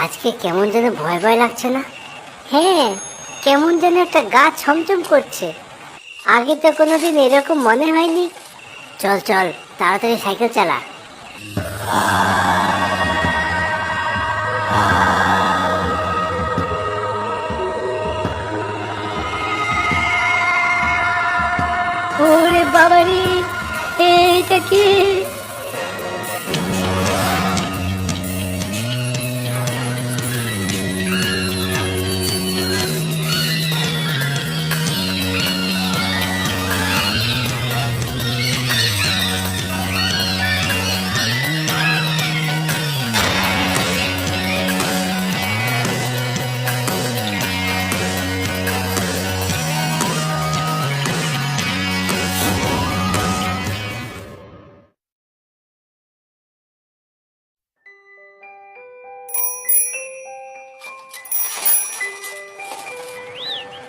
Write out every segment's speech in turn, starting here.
আজকে কেমন যেন ভয় ভয় লাগছে না? হ্যাঁ, কেমন যেন একটা গা ছমছম করছে। আগে তো কোনোদিন এরকম মনে হয়নি। চল চল, তাড়াতাড়ি সাইকেল চালা। ওরে বাবারে, এইটা কি?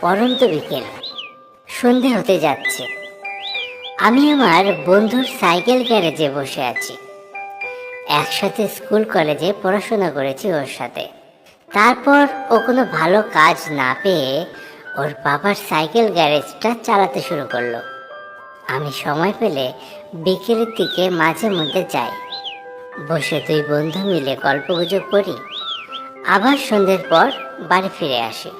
পরন্ত বিকেল, সন্ধে হতে যাচ্ছে। আমি আমার বন্ধুর সাইকেল গ্যারেজে বসে আছি। একসাথে স্কুল কলেজে পড়াশোনা করেছি ওর সাথে। তারপর ও কোনো ভালো কাজ না পেয়ে ওর বাবার সাইকেল গ্যারেজটা চালাতে শুরু করলো। আমি সময় পেলে বিকেলের দিকে মাঝে মধ্যে যাই, বসে দুই বন্ধু মিলে গল্পগুজব করি, আবার সন্ধ্যের পর বাড়ি ফিরে আসি।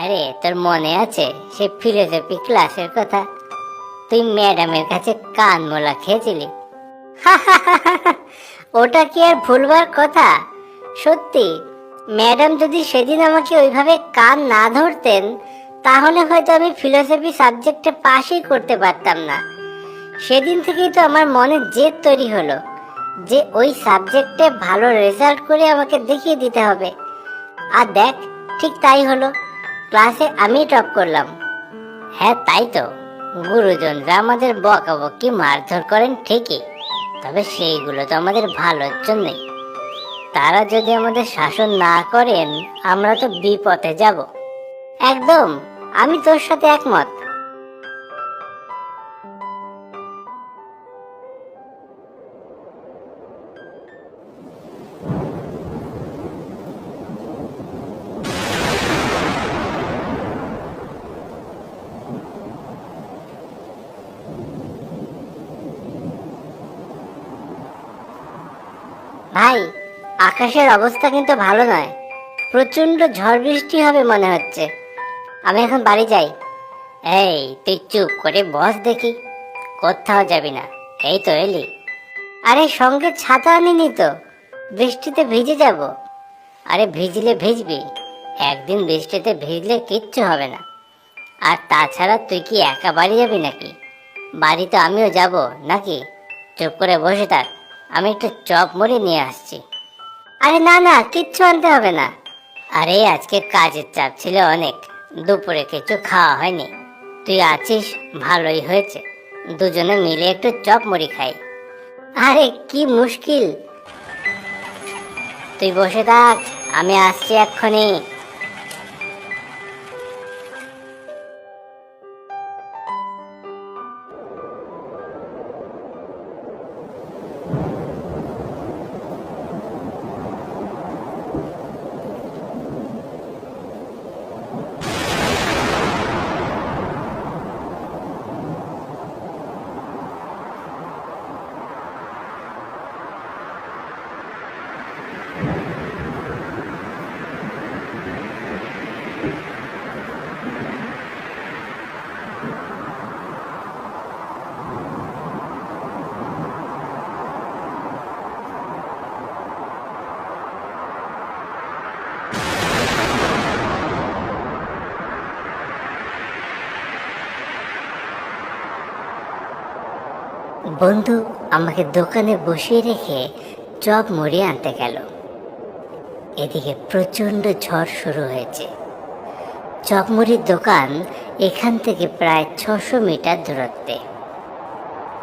আরে, তোর মনে আছে সে ফিলোসফি ক্লাসের কথা? তুই ম্যাডামের কাছে কান মোলা খেয়েছিলি। ওটা কি আর ভুলবার কথা? সত্যি, ম্যাডাম যদি সেদিন আমাকে ওইভাবে কান না ধরতেন, তাহলে হয়তো আমি ফিলোসফি সাবজেক্টে পাশই করতে পারতাম না। সেদিন থেকেই তো আমার মনে জেদ তৈরি হলো যে ওই সাবজেক্টে ভালো রেজাল্ট করে আমাকে দেখিয়ে দিতে হবে। আর দেখ, ঠিক তাই হলো। ক্লাসে আমি টপ করলাম। হ্যাঁ, তাই তো। গুরুজনরা আমাদের বকাবকি মারধর করেন ঠিকই, তবে সেইগুলো তো আমাদের ভালোর জন্যই। তারা যদি আমাদের শাসন না করেন, আমরা তো বিপথে যাব। একদম, আমি তোর সাথে একমত। ভাই, আকাশের অবস্থা কিন্তু ভালো নয়। প্রচন্ড ঝড় বৃষ্টি হবে মনে হচ্ছে। আমি এখন বাড়ি যাই। এই, তুই চুপ করে বস দেখি, কোথাও যাবি না। এই তো এলি। আরে, সঙ্গে ছাতা আনিনি তো, বৃষ্টিতে ভিজে যাব। আরে, ভিজলে ভিজবি, একদিন বৃষ্টিতে ভিজলে কিচ্ছু হবে না। আর তাছাড়া তুই কি একা বাড়ি যাবি নাকি? বাড়ি তো আমিও যাব নাকি? চুপ করে বসে থাক, আমি একটু চপ মুড়ি নিয়ে আসছি। আরে না না, কিচ্ছু আনতে হবে না। আরে, আজকে কাজের চাপ ছিল অনেক, দুপুরে কিছু খাওয়া হয়নি। তুই আছিস, ভালোই হয়েছে, দুজনে মিলে একটু চপ মুড়ি খাই। আরে কি মুশকিল, তুই বসে থাক, আমি আসছি এক্ষুনি। বন্ধু আমাকে দোকানে বসিয়ে রেখে চপ মুড়ি আনতে গেল। এদিকে প্রচন্ড ঝড় শুরু হয়েছে। চপ মুড়ির দোকান এখান থেকে প্রায় 600 মিটার দূরত্বে।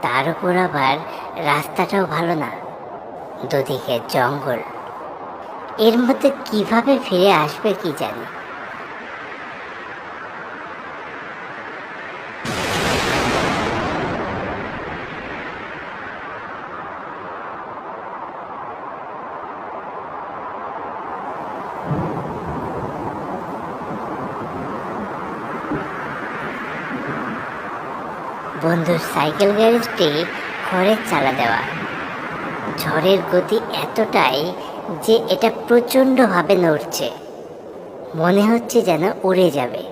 তার উপর আবার রাস্তাটাও ভালো না, দুদিকে জঙ্গল। এর মধ্যে কিভাবে ফিরে আসবে কি জানি। বন্ধুর সাইকেল গ্যারেজটি খড়ের চালা দেওয়া। ঝড়ের গতি এতটাই যে এটা প্রচণ্ডভাবে নড়ছে, মনে হচ্ছে যেন উড়ে যাবে।